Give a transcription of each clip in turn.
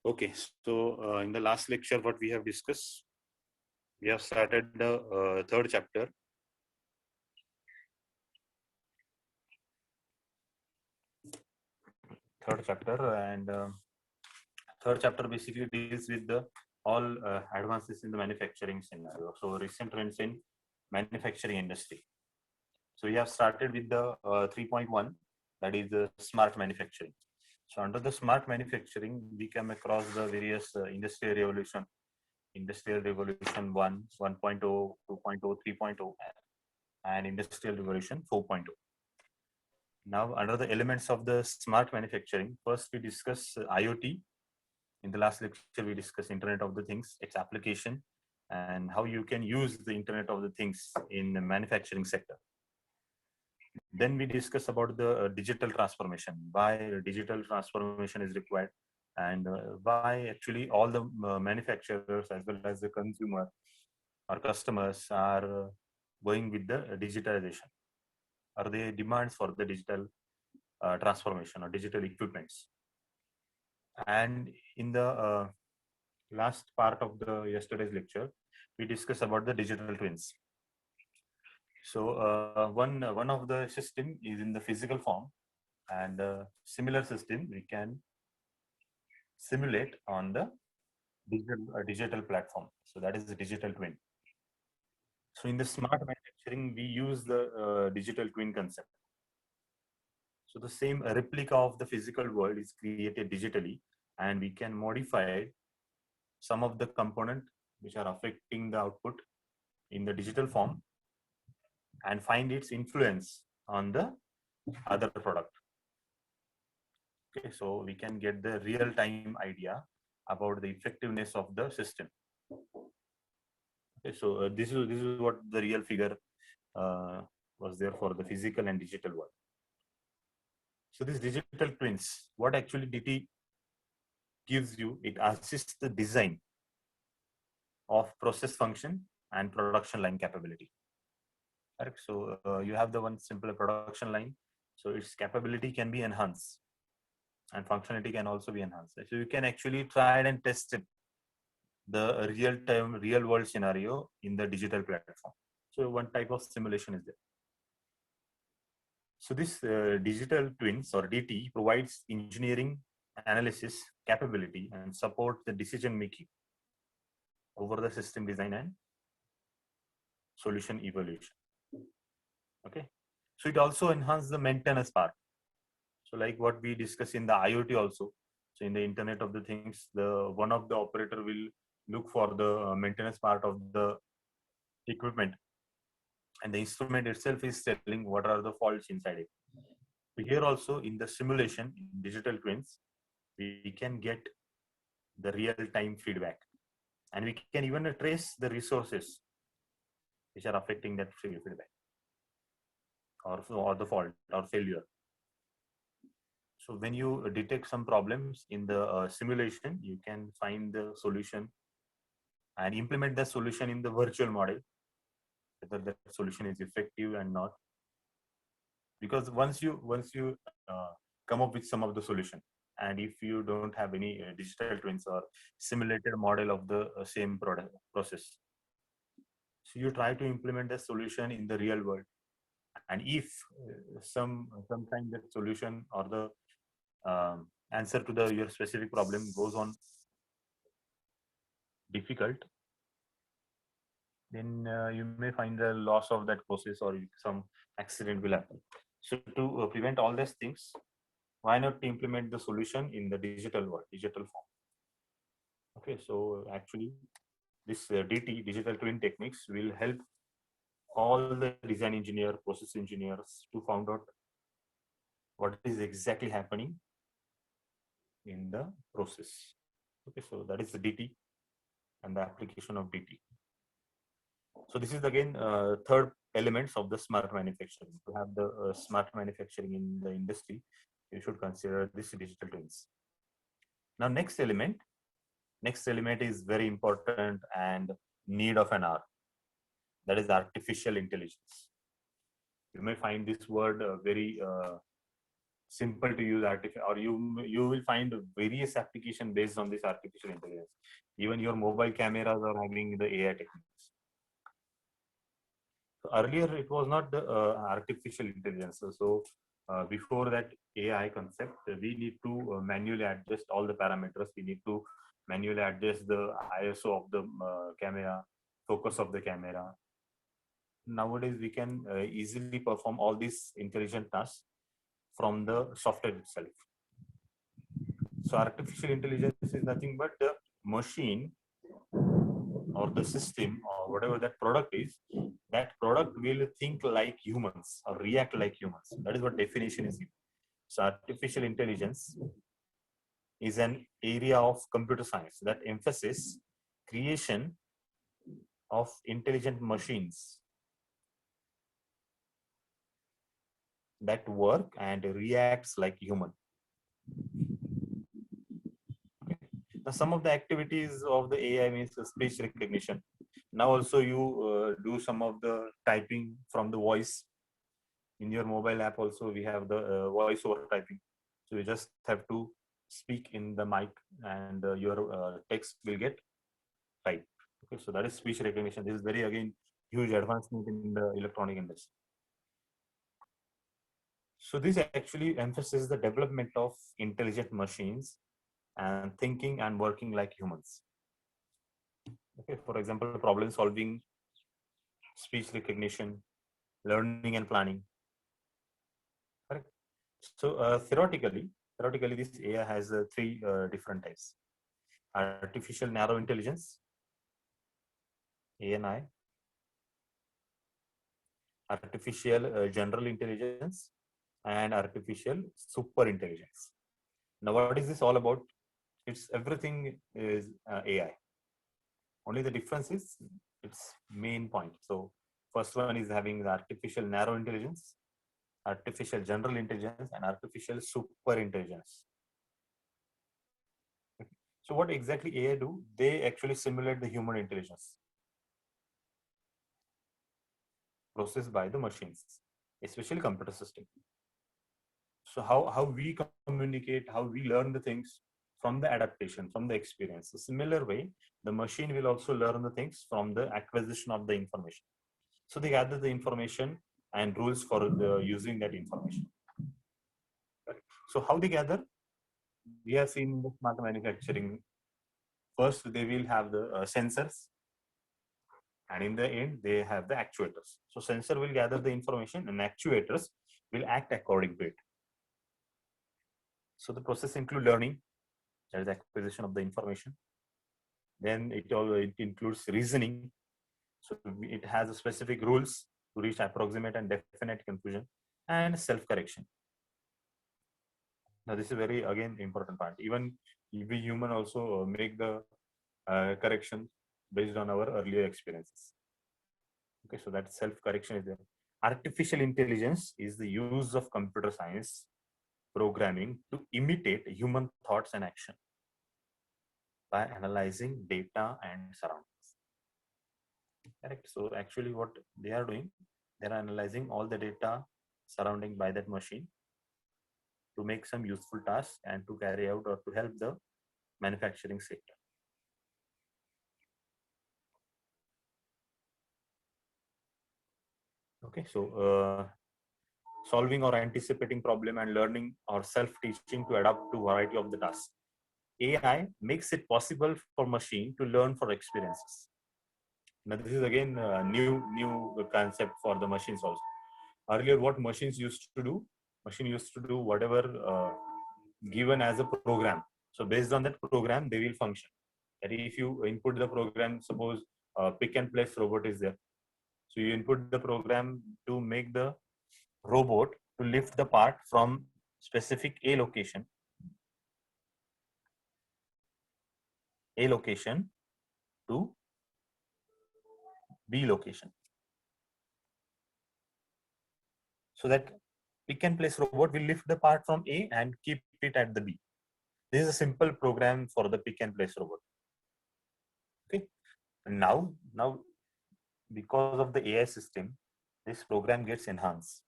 Okay, so in the last lecture, what we have discussed, we have started the third chapter. And third chapter basically deals with the all advances in the manufacturing scenario. So recent trends in manufacturing industry. So we have started with the 3.1, that is the smart manufacturing. So under the smart manufacturing, we came across the various industrial revolution 1, 1.0, 2.0, 3.0, and industrial revolution 4.0. Now, under the elements of the smart manufacturing, first we discuss IoT. In the last lecture, we discussed Internet of the Things, its application, and how you can use the Internet of the Things in the manufacturing sector. Then we discuss about the digital transformation, why digital transformation is required, and why actually all the manufacturers as well as the consumer or customers are going with the digitalization. Are they demands for the digital transformation or digital equipments? And in the last part of the yesterday's lecture, we discussed about the digital twins. So one of the system is in the physical form, and a similar system we can simulate on the digital platform. So that is the digital twin. So in the smart manufacturing, we use the digital twin concept. So the same replica of the physical world is created digitally, and we can modify some of the components which are affecting the output in the digital form and find its influence on the other product. Okay, so we can get the real-time idea about the effectiveness of the system. Okay, so this is what the real figure was there for the physical and digital world. So these digital twins, what actually DT gives you, it assists the design of process function and production line capability. Correct. So you have the one simple production line, so its capability can be enhanced and functionality can also be enhanced. So you can actually try and test it, the real-time, real-world scenario in the digital platform. So one type of simulation is there. So this digital twins or DT provides engineering analysis capability and support the decision making over the system design and solution evaluation. Okay, so it also enhances the maintenance part. So like what we discuss in the IoT also. So in the Internet of the Things, the one of the operator will look for the maintenance part of the equipment, and the instrument itself is telling what are the faults inside it. So here also in the simulation, in digital twins, we can get the real-time feedback, and we can even trace the resources which are affecting that feedback or the fault or failure. So when you detect some problems in the simulation, you can find the solution and implement the solution in the virtual model, whether that solution is effective and not. Because once you come up with some of the solution, and if you don't have any digital twins or simulated model of the same product process, so you try to implement the solution in the real world, and if sometime that solution or the answer to the your specific problem goes on difficult, then you may find the loss of that process or some accident will happen. So to prevent all these things, why not implement the solution in the digital world, digital form? Okay, so actually this DT, digital twin techniques, will help all the design engineer, process engineers to find out what is exactly happening in the process. Okay, so that is the DT and the application of DT. So this is again third elements of the smart manufacturing. To have the smart manufacturing in the industry, you should consider this digital twins. Now next element is very important and need of an hour. That is artificial intelligence. You may find this word very simple to use or you will find various application based on this artificial intelligence. Even your mobile cameras are having the AI techniques. So earlier it was not the artificial intelligence. So before that AI concept, we need to manually adjust all the parameters. We need to manually adjust the ISO of the camera, focus of the camera. Nowadays we can easily perform all these intelligent tasks from the software itself. So artificial intelligence is nothing but the machine or the system or whatever that product is, that product will think like humans or react like humans. That is what definition is. So artificial intelligence is an area of computer science that emphasizes creation of intelligent machines that work and reacts like human. Now, some of the activities of the AI means speech recognition. Now also you do some of the typing from the voice. In your mobile app also we have the voice over typing. So you just have to speak in the mic and your text will get typed. Okay, so that is speech recognition. This is very again huge advancement in the electronic industry. So this actually emphasizes the development of intelligent machines and thinking and working like humans. Okay, for example, problem solving, speech recognition, learning and planning. Correct. So theoretically, this AI has three different types: artificial narrow intelligence, ANI; artificial general intelligence; and artificial super intelligence. Now, what is this all about? It's everything is AI. Only the difference is its main point. So first one is having the artificial narrow intelligence, artificial general intelligence, and artificial super intelligence. So what exactly AI do? They actually simulate the human intelligence processed by the machines, especially computer system. So how we communicate, how we learn the things from the adaptation, from the experience. A similar way, the machine will also learn the things from the acquisition of the information. So they gather the information and rules for using that information. So how they gather? We have seen in the smart manufacturing. First, they will have the sensors, and in the end, they have the actuators. So sensor will gather the information, and actuators will act according to it. So the process includes learning, that is acquisition of the information. Then it includes reasoning. So it has a specific rules to reach approximate and definite conclusion, and self-correction. Now this is a very again important part. Even we human also make the correction based on our earlier experiences. Okay, so that self-correction is there. Artificial intelligence is the use of computer science programming to imitate human thoughts and action by analyzing data and surroundings. Correct. So actually what they are doing, they are analyzing all the data surrounding by that machine to make some useful tasks and to carry out or to help the manufacturing sector. Okay, so solving or anticipating problem and learning or self-teaching to adapt to variety of the tasks. AI makes it possible for machine to learn for experiences. Now this is again a new concept for the machines also. Earlier, what machines used to do? Machine used to do whatever given as a program. So based on that program, they will function. And if you input the program, suppose pick and place robot is there. So you input the program to make the robot to lift the part from specific A location to B location. So that pick and place robot will lift the part from A and keep it at the B. This is a simple program for the pick and place robot. Okay. Now because of the AI system, this program gets enhanced.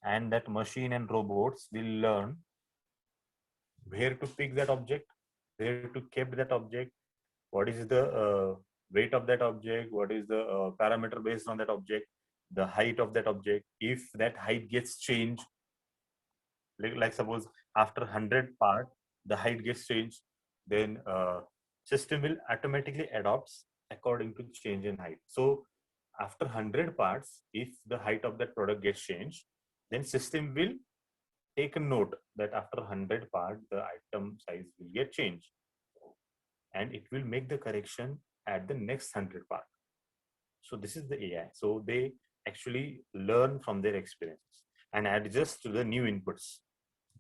and that machine and robots will learn where to pick that object, where to keep that object, what is the weight of that object, what is the parameter based on that object, the height of that object. If that height gets changed, like suppose after 100 part the height gets changed, then system will automatically adopts according to change in height. So after 100 parts, if the height of that product gets changed, then system will take a note that after 100 part the item size will get changed, and it will make the correction at the next 100 part. So this is the AI. So they actually learn from their experiences and adjust to the new inputs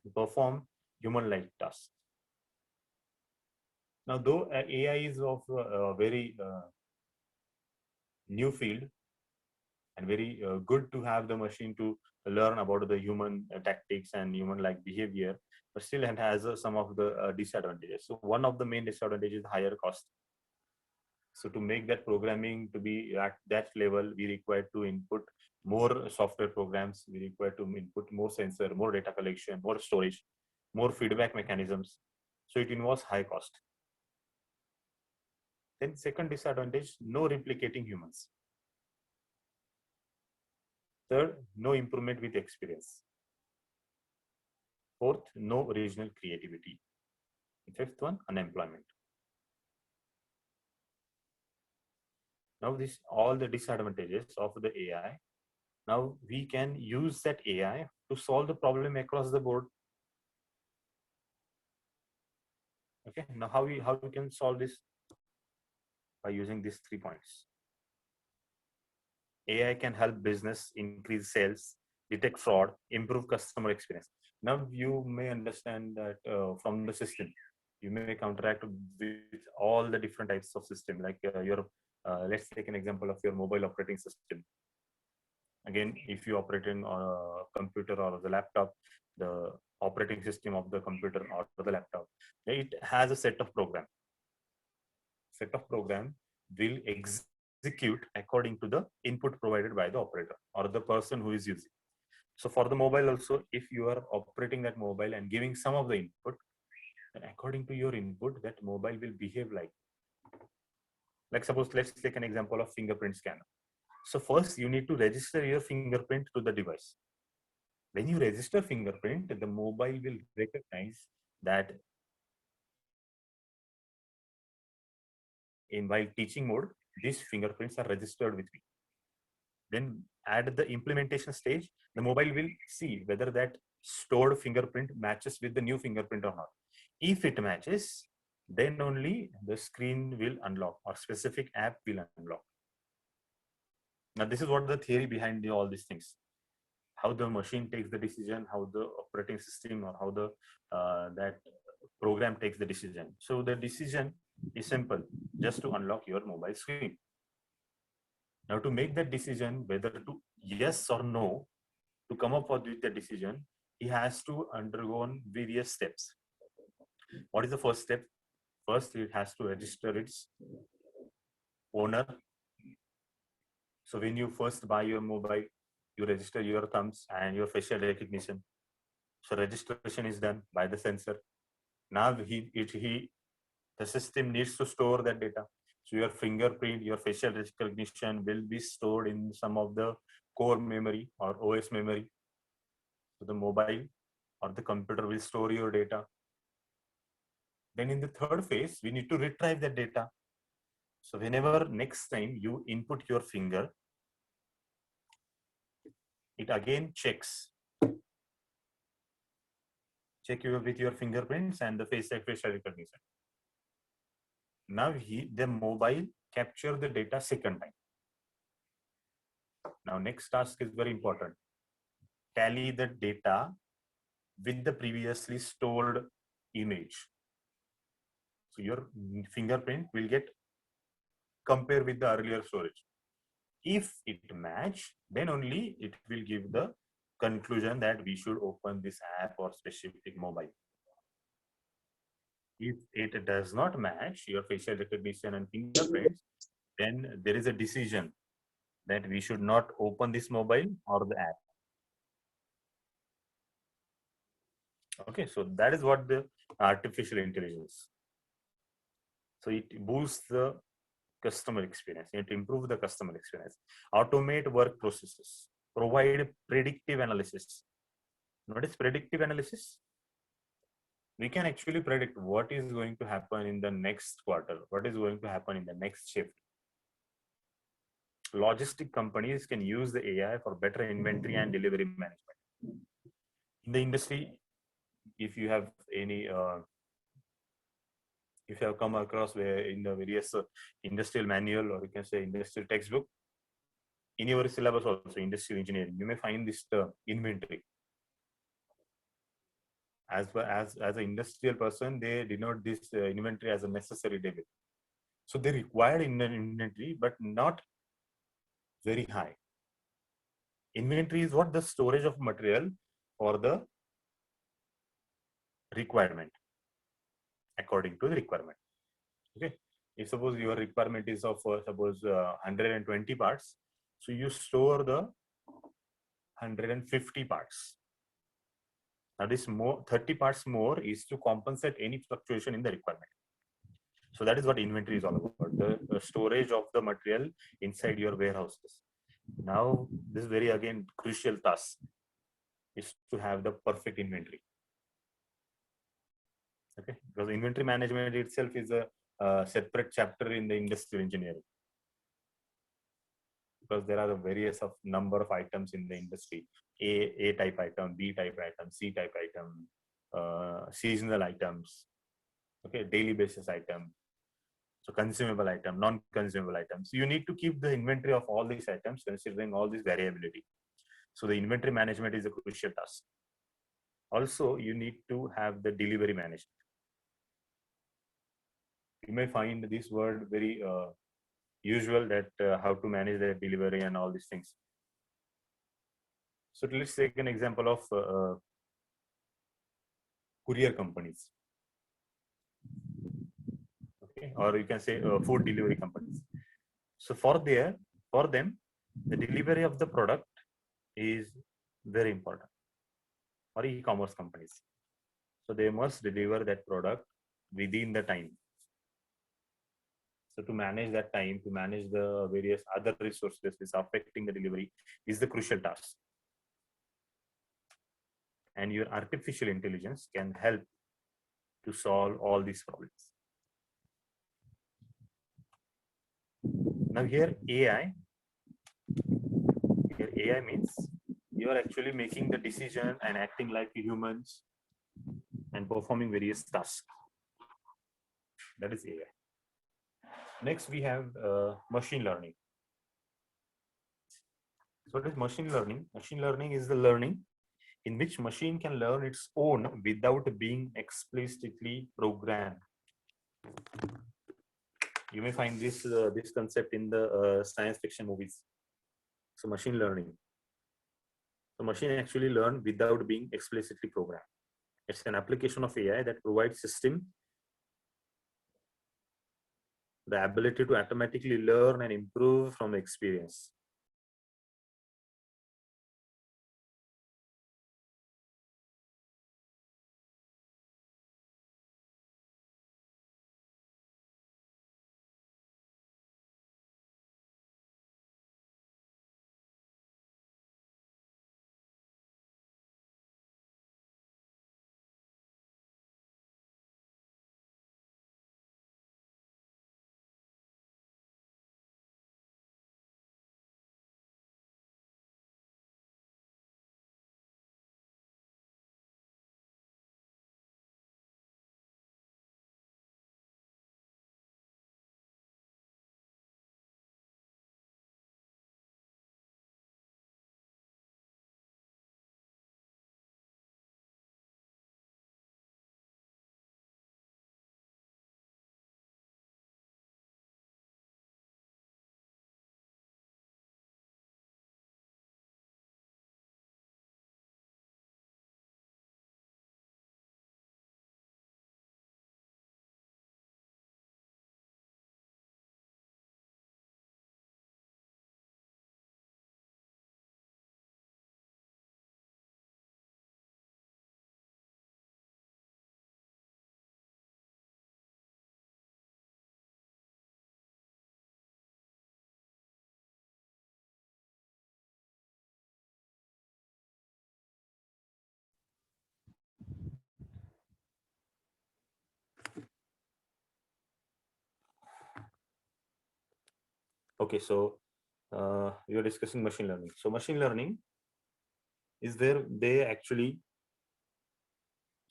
to perform human-like tasks. Now, though AI is of a very new field and very good to have the machine to learn about the human tactics and human-like behavior, but still it has some of the disadvantages. So one of the main disadvantages is higher cost. So to make that programming to be at that level, we require to input more software programs. We require to input more sensor, more data collection, more storage, more feedback mechanisms. So it involves high cost. Then second disadvantage, no replicating humans. Third, no improvement with experience. Fourth, no original creativity. Fifth one, unemployment. Now this all the disadvantages of the AI. Now we can use that AI to solve the problem across the board. Okay, now how we can solve this? By using these 3 points. AI can help business increase sales, detect fraud, improve customer experience. Now you may understand that from the system, you may counteract with all the different types of system, like your let's take an example of your mobile operating system. Again, if you operate in a computer or the laptop, the operating system of the computer or the laptop, it has a set of program. Set of program will execute according to the input provided by the operator or the person who is using. So for the mobile also, if you are operating that mobile and giving some of the input, then according to your input, that mobile will behave like suppose let's take an example of fingerprint scanner. So first you need to register your fingerprint to the device. When you register fingerprint, the mobile will recognize that in while teaching mode, these fingerprints are registered with me. Then at the implementation stage, the mobile will see whether that stored fingerprint matches with the new fingerprint or not. If it matches, then only the screen will unlock or specific app will unlock. Now, this is what the theory behind all these things. How the machine takes the decision, how the operating system or how the that program takes the decision. So the decision is simple, just to unlock your mobile screen. Now to make that decision, whether to yes or no, to come up with the decision, he has to undergo various steps. What is the first step? First, it has to register its owner. So when you first buy your mobile, you register your thumbs and your facial recognition. So registration is done by the sensor. Now the system needs to store that data. So your fingerprint, your facial recognition will be stored in some of the core memory or OS memory. So the mobile or the computer will store your data. Then in the third phase, we need to retrieve that data. So whenever next time you input your finger, it again checks. Check with your fingerprints and the facial recognition. Now the mobile capture the data second time. Now next task is very important. Tally the data with the previously stored image. So your fingerprint will get compared with the earlier storage. If it match, then only it will give the conclusion that we should open this app or specific mobile. If it does not match your facial recognition and fingerprints, then there is a decision that we should not open this mobile or the app. Okay, so that is what the artificial intelligence. So it boosts the customer experience. It improves the customer experience. Automate work processes. Provide predictive analysis. What is predictive analysis? We can actually predict what is going to happen in the next quarter, what is going to happen in the next shift. Logistic companies can use the AI for better inventory and delivery management. In the industry, if you have any, if you have come across where in the various industrial manual, or you can say industrial textbook, in your syllabus also, industrial engineering, you may find this inventory. As an industrial person, they denote this inventory as a necessary debit. So they required in an inventory, but not very high. Inventory is what? The storage of material for the requirement, according to the requirement. Okay, if suppose your requirement is of suppose 120 parts, so you store the 150 parts. Now this more 30 parts more is to compensate any fluctuation in the requirement. So that is what inventory is all about, the storage of the material inside your warehouses. Now this very again crucial task is to have the perfect inventory. Okay, because inventory management itself is a separate chapter in the industrial engineering, because there are a various of number of items in the industry: A type item, B type item, C type item, seasonal items, okay, daily basis item, so consumable item, non-consumable items. So you need to keep the inventory of all these items, considering all this variability. So the inventory management is a crucial task. Also, you need to have the delivery management. You may find this word very usual, that how to manage the delivery and all these things. So let's take an example of courier companies, okay, or you can say food delivery companies. So for them, the delivery of the product is very important. Or e-commerce companies, so they must deliver that product within the time. So to manage that time, to manage the various other resources which is affecting the delivery, is the crucial task. And your artificial intelligence can help to solve all these problems. Now here AI means you are actually making the decision and acting like humans and performing various tasks. That is AI. Next, we have machine learning. So what is machine learning? Machine learning is the learning in which machine can learn its own without being explicitly programmed. You may find this this concept in the science fiction movies. So machine learning. So machine actually learn without being explicitly programmed. It's an application of AI that provides system the ability to automatically learn and improve from experience. Okay, so we are discussing machine learning. So machine learning is where they actually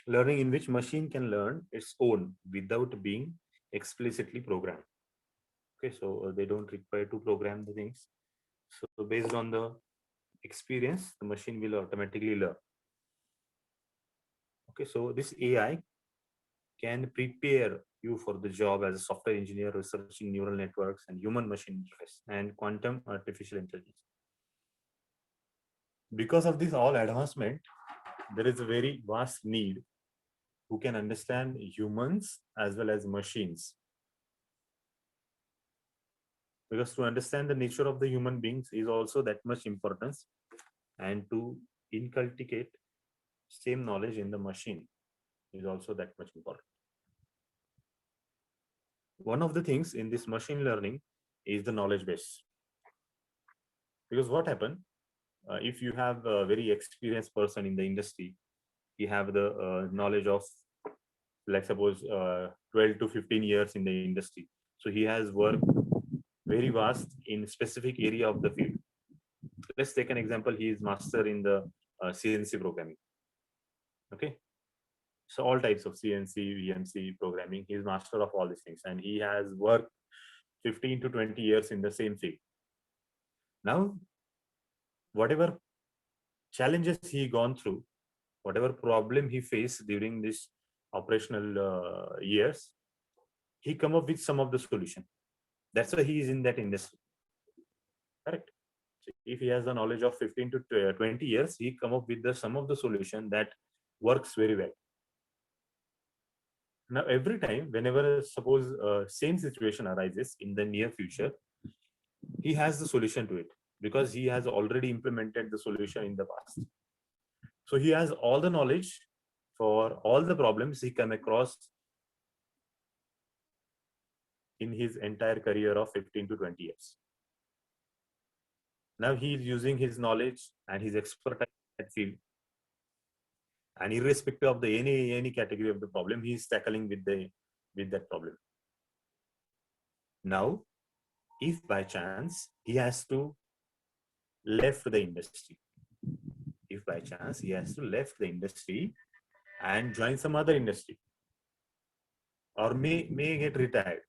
learning in which machine can learn its own without being explicitly programmed. Okay, so they don't require to program the things. So based on the experience, the machine will automatically learn. Okay, so this AI can prepare you for the job as a software engineer researching neural networks and human machine interface and quantum artificial intelligence. Because of this all advancement, there is a very vast need who can understand humans as well as machines. Because to understand the nature of the human beings is also that much importance, and to inculcate same knowledge in the machine is also that much important. One of the things in this machine learning is the knowledge base. Because what happened, if you have a very experienced person in the industry, he have the knowledge of, like suppose 12 to 15 years in the industry, so he has worked very vast in specific area of the field. Let's take an example. He is master in the CNC programming. Okay, so all types of CNC, VMC programming, he is master of all these things, and he has worked 15 to 20 years in the same field. Now, whatever challenges he gone through, whatever problem he faced during this operational years, he come up with some of the solution. That's why he is in that industry. Correct. So if he has the knowledge of 15 to 20 years, he come up with the some of the solution that works very well. Now, every time, whenever suppose same situation arises in the near future, he has the solution to it because he has already implemented the solution in the past. So he has all the knowledge for all the problems he come across in his entire career of 15 to 20 years. Now he is using his knowledge and his expertise in that field, and irrespective of the any category of the problem, he is tackling with that problem. Now, if by chance he has to left the industry, if by chance he has to left the industry and join some other industry, or may get retired,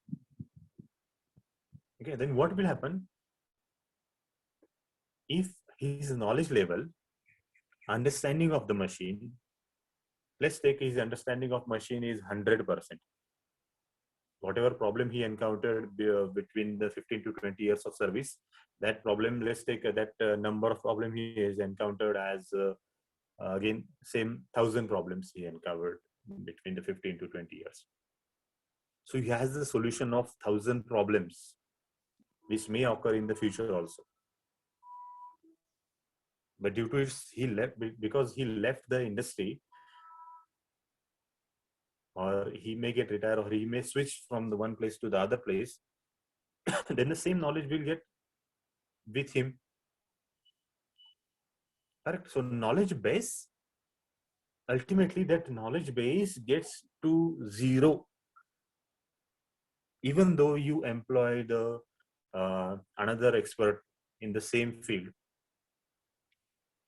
okay, then what will happen? If his knowledge level, understanding of the machine, let's take his understanding of machine is 100%. Whatever problem he encountered between the 15 to 20 years of service, that problem, let's take that number of problem he has encountered as again same 1,000 problems he encountered between the 15 to 20 years. So he has the solution of 1,000 problems which may occur in the future also. But due to it, he left because he left the industry, or he may get retired, or he may switch from the one place to the other place, then the same knowledge will get with him. Correct. So knowledge base, ultimately that knowledge base gets to zero, even though you employ the another expert in the same field.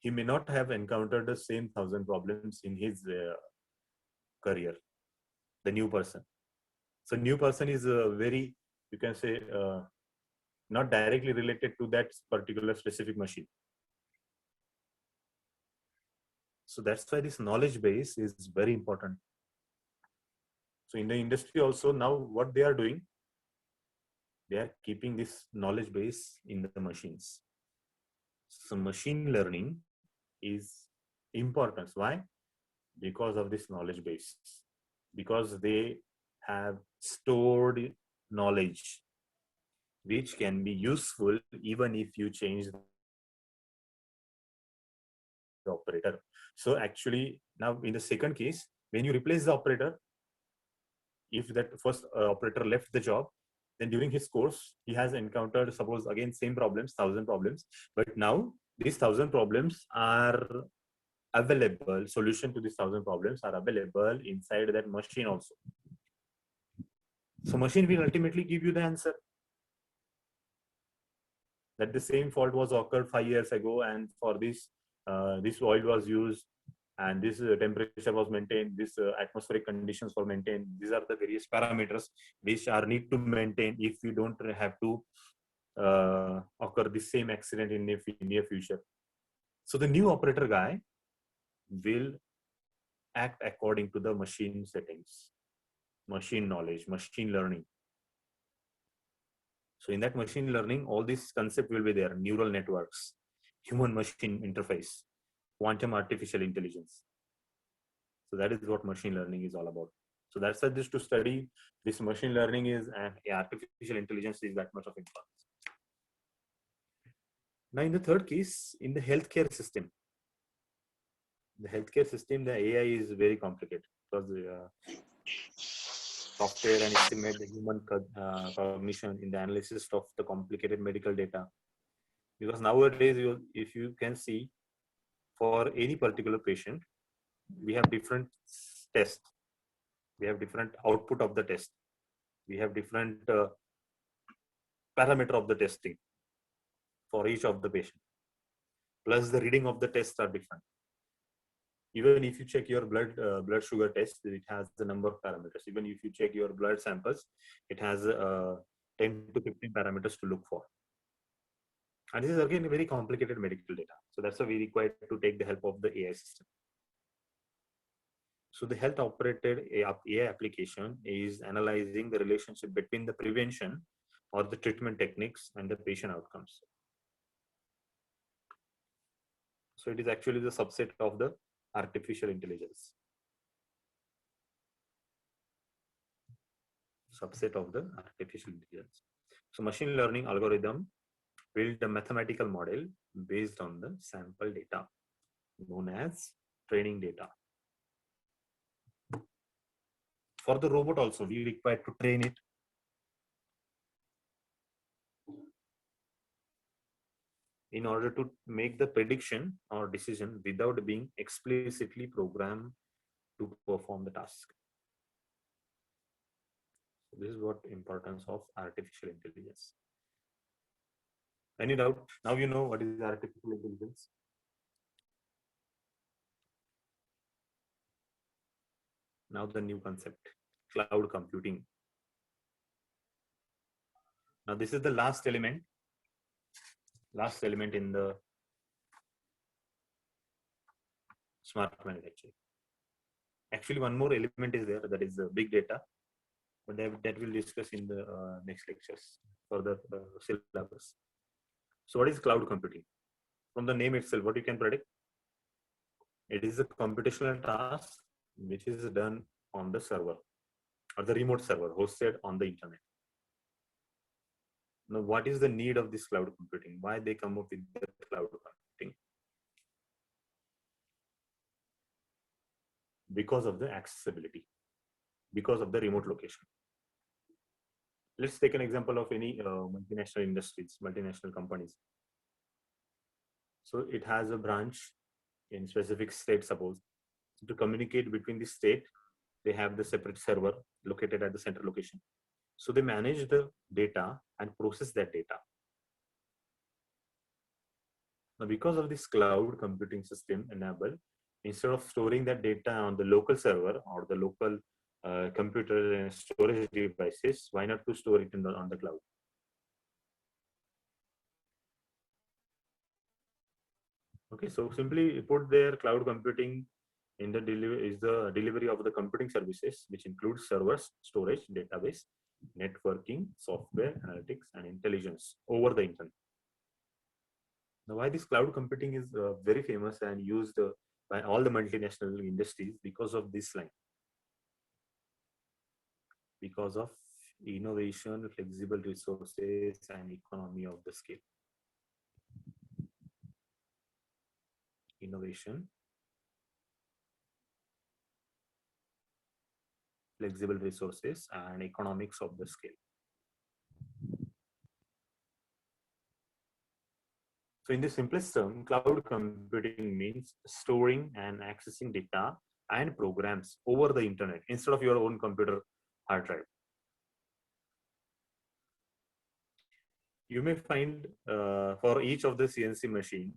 He may not have encountered the same 1,000 problems in his career, the new person. So new person is very, you can say, not directly related to that particular specific machine. So that's why this knowledge base is very important. So in the industry also, now what they are doing, they are keeping this knowledge base in the machines. So machine learning is important. Why? Because of this knowledge base, because they have stored knowledge which can be useful even if you change the operator. So actually now in the second case, when you replace the operator, if that first operator left the job, then during his course he has encountered, suppose again same problems, 1,000 problems, but now these 1,000 problems are available, solution to these 1,000 problems are available inside that machine also. So machine will ultimately give you the answer. that the same fault was occurred 5 years ago, and for this, this oil was used, and this temperature was maintained, this atmospheric conditions were maintained. These are the various parameters which are need to maintain if we don't have to occur the same accident in near future. So the new operator guy will act according to the machine settings, machine knowledge, machine learning. So in that machine learning, all these concepts will be there: neural networks, human machine interface, quantum artificial intelligence. So that is what machine learning is all about. So that's just to study this machine learning is, and artificial intelligence is that much of importance. Now in the third case, in the healthcare system, the AI is very complicated because software and estimate the human cognition in the analysis of the complicated medical data. Because nowadays, if you can see, for any particular patient, we have different tests. We have different output of the test. We have different parameter of the testing for each of the patient. Plus the reading of the tests are different. Even if you check your blood sugar test, it has the number of parameters. Even if you check your blood samples, it has 10 to 15 parameters to look for. And this is again a very complicated medical data. So that's why we require to take the help of the AI system. So the health operated AI application is analyzing the relationship between the prevention or the treatment techniques and the patient outcomes. So it is actually the subset of the artificial intelligence. Subset of the artificial intelligence. So machine learning algorithm build a mathematical model based on the sample data, known as training data. For the robot also, we require to train it. In order to make the prediction or decision without being explicitly programmed to perform the task. So this is what importance of artificial intelligence. Any doubt? Now you know what is artificial intelligence. Now the new concept, cloud computing. Now this is the last element in the smart manufacturing. Actually, one more element is there, that is big data, but that we'll discuss in the next lectures for the syllabus. So what is cloud computing? From the name itself, what you can predict? It is a computational task which is done on the server or the remote server hosted on the internet. Now, what is the need of this cloud computing? Why they come up with the cloud computing? Because of the accessibility, because of the remote location. Let's take an example of any multinational industries, multinational companies. So it has a branch in specific state, suppose. So to communicate between the state, they have the separate server located at the central location. So they manage the data and process that data. Now, because of this cloud computing system enabled, instead of storing that data on the local server or the local computer and storage devices, why not to store it on the cloud? Okay, so simply put, their cloud computing in the delivery of the computing services, which includes servers, storage, database, networking, software, analytics, and intelligence over the internet. Now, why this cloud computing is very famous and used by all the multinational industries? Because of this line. Because of innovation, flexible resources, and economy of the scale. Innovation, flexible resources, and economics of the scale. So in the simplest term, cloud computing means storing and accessing data and programs over the internet instead of your own computer hard drive. you may find for each of the CNC machine,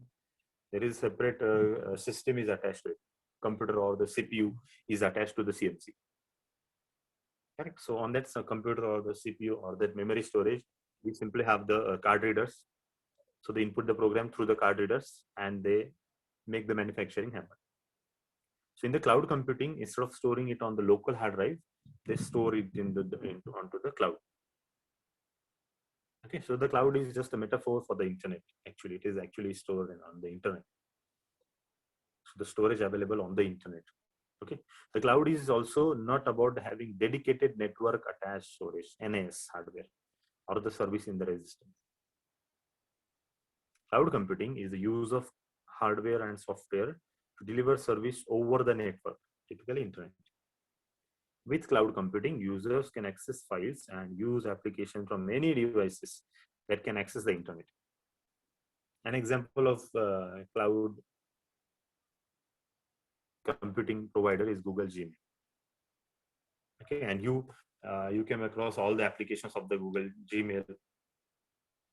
there is separate system is attached to it. Computer or the CPU is attached to the CNC. Correct. So on that computer or the CPU or that memory storage, we simply have the card readers. So they input the program through the card readers and they make the manufacturing happen. So in the cloud computing, instead of storing it on the local hard drive, they store it onto the cloud. Okay, so the cloud is just a metaphor for the internet. Actually, it is actually stored on the internet. So the storage available on the internet. Okay, the cloud is also not about having dedicated network attached storage, NAS hardware, or the service in the resistance. Cloud computing is the use of hardware and software to deliver service over the network, typically internet. With cloud computing, users can access files and use applications from many devices that can access the internet. An example of cloud computing provider is Google Gmail. Okay, and you came across all the applications of the Google Gmail.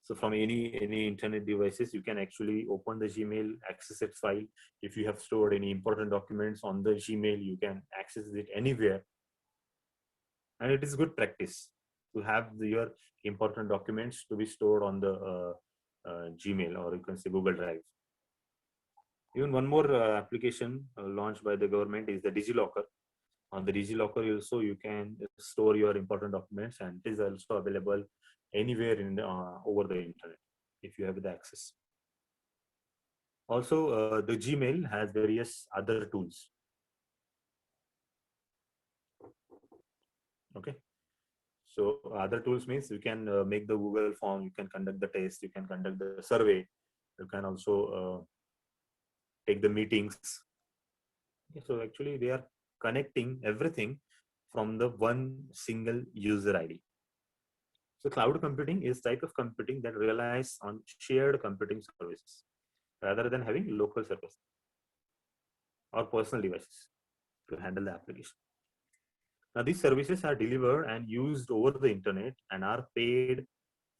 So from any internet devices, you can actually open the Gmail, access its file. If you have stored any important documents on the Gmail, you can access it anywhere. And it is good practice to have your important documents to be stored on the Gmail, or you can say Google Drive. Even one more application launched by the government is the DigiLocker. On the DigiLocker also you can store your important documents, and it is also available anywhere in the, over the internet if you have the access. Also, the Gmail has various other tools. Okay, so other tools means you can make the Google form, you can conduct the test, you can conduct the survey, you can also take the meetings. Okay, so actually they are connecting everything from the one single user ID. So cloud computing is type of computing that relies on shared computing services rather than having local servers or personal devices to handle the application. Now these services are delivered and used over the internet and are paid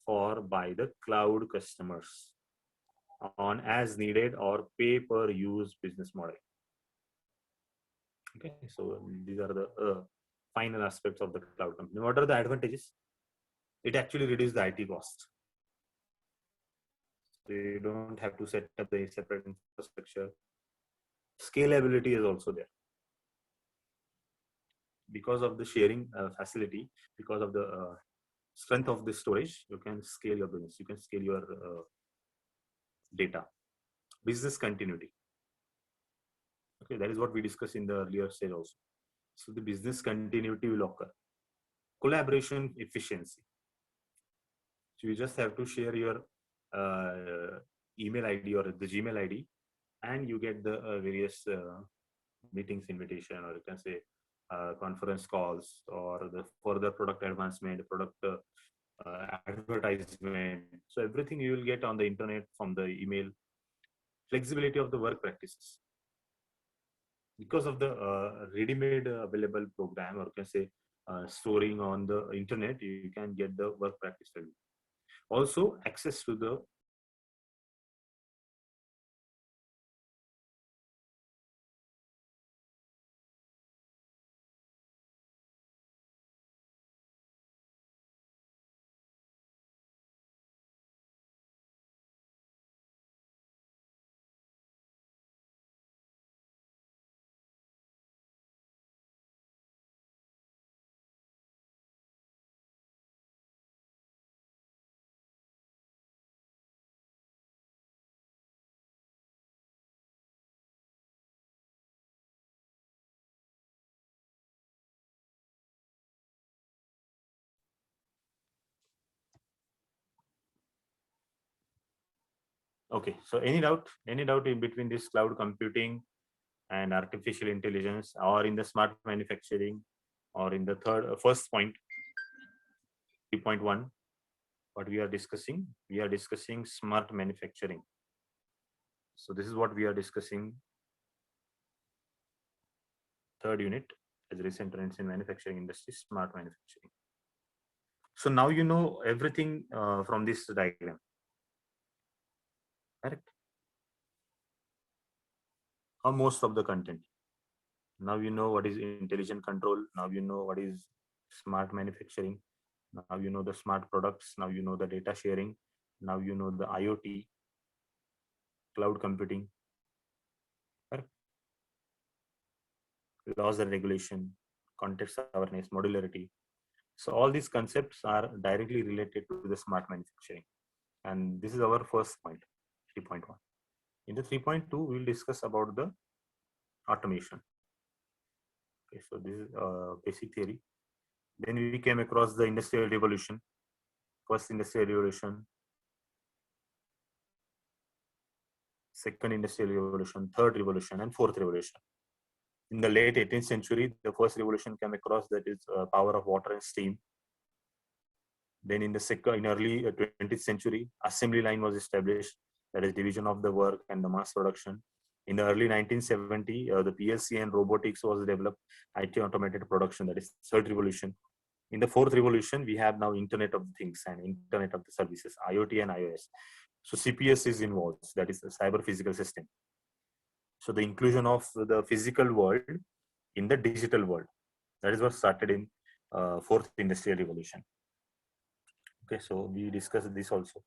for by the cloud customers on as needed or pay per use business model. Okay, so these are the final aspects of the cloud company. What are the advantages? It actually reduces the IT cost. So you don't have to set up the separate infrastructure. Scalability is also there. Because of the sharing facility, because of the strength of the storage, you can scale your business, you can scale your data. Business continuity. Okay, that is what we discussed in the earlier stage also. So the business continuity will occur. Collaboration efficiency. So you just have to share your email ID or the Gmail ID, and you get the various meetings invitation, or you can say conference calls, or the further product advancement, product advertisement. So everything you will get on the internet from the email. Flexibility of the work practices. Because of the ready-made available program, or you can say storing on the internet, you can get the work practice value. Also, access to the okay. So any doubt in between this cloud computing and artificial intelligence, or in the smart manufacturing, or in the first point, 3.1, what we are discussing? We are discussing smart manufacturing. So this is what we are discussing. Third unit as recent trends in manufacturing industry, smart manufacturing. So now you know everything from this diagram, correct? Or most of the content. Now you know what is intelligent control. Now you know what is smart manufacturing. Now you know the smart products. Now you know the data sharing. Now you know the IoT, cloud computing, correct? Laws and regulation, context awareness, modularity. So all these concepts are directly related to the smart manufacturing. And this is our first point, 3.1. In the 3.2, we'll discuss about the automation. Okay, so this is basic theory. Then we came across the industrial revolution, first industrial revolution, second industrial revolution, third revolution, and fourth revolution. In the late 18th century, the first revolution came across, that is power of water and steam. Then in early 20th century, assembly line was established, that is division of the work and the mass production. In the early 1970, the PLC and robotics was developed, IT automated production, that is third revolution. In the fourth revolution, we have now Internet of Things and Internet of the Services, IoT and iOS. So CPS is involved, that is the cyber physical system. So the inclusion of the physical world in the digital world, that is what started in fourth industrial revolution. Okay, so we discussed this also.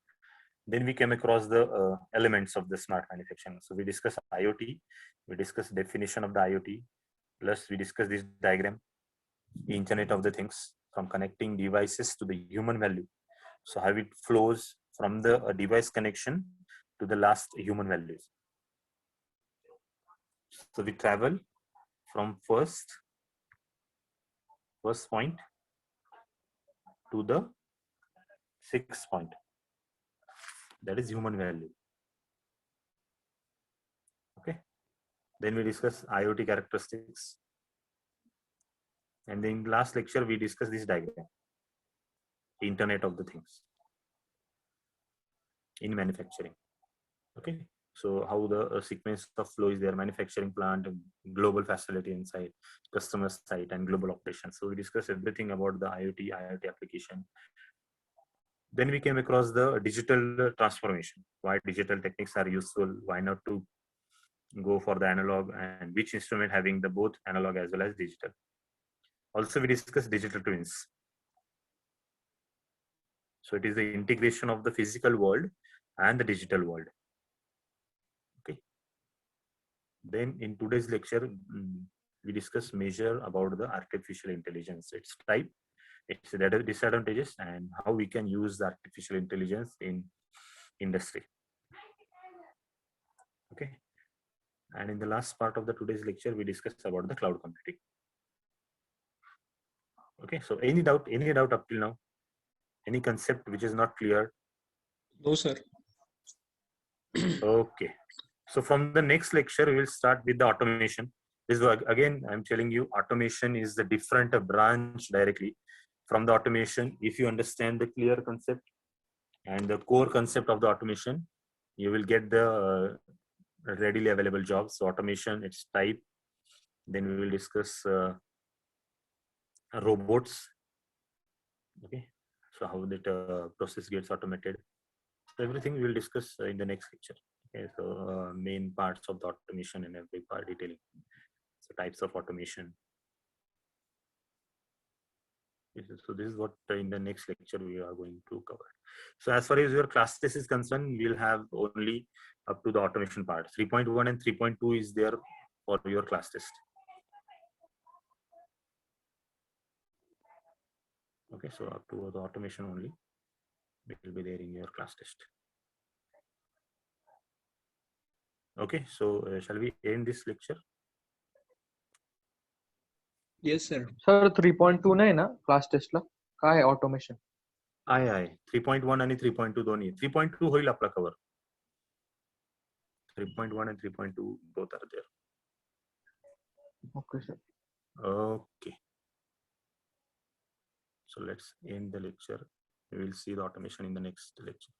Then we came across the elements of the smart manufacturing. So we discussed IoT, we discussed definition of the IoT, plus we discussed this diagram, the Internet of the Things, from connecting devices to the human value. So how it flows from the device connection to the last human values. So we travel from first point to the sixth point, that is human value. Okay, then we discuss IoT characteristics, and then last lecture we discuss this diagram, Internet of the Things in manufacturing. Okay, so how the sequence of flow is there, manufacturing plant, global facility inside, customer site, and global operations. So we discuss everything about the IoT application. Then we came across the digital transformation, why digital techniques are useful, why not to go for the analog, and which instrument having the both analog as well as digital. Also we discussed digital twins. So it is the integration of the physical world and the digital world. Okay. Then in today's lecture, we discuss measure about the artificial intelligence, its type, its disadvantages, and how we can use the artificial intelligence in industry. Okay. And in the last part of the today's lecture, we discussed about the cloud computing. Okay. So any doubt up till now? Any concept which is not clear? No, sir. Okay. So from the next lecture, we will start with the automation. This is, again, I'm telling you, automation is the different branch directly from the automation. If you understand the clear concept and the core concept of the automation, you will get the readily available jobs. So automation, its type. Then we will discuss robots. Okay. So how that process gets automated. So everything we will discuss in the next lecture. Okay. So main parts of the automation and every part detailing. So types of automation. So this is what in the next lecture we are going to cover. So as far as your class test is concerned, we'll have only up to the automation part. 3.1 and 3.2 is there for your class test. Okay, so up to the automation only, it will be there in your class test. Okay, so shall we end this lecture? Yes, sir. Sir, 3.2 नाही ना class टेस्टला काय automation आहे 3.1 आणि 3.2 दोन्ही 3.2 होईल आपला cover 3.1 and 3.2 both are there. Okay, sir. Okay. So let's end the lecture. We will see the automation in the next lecture.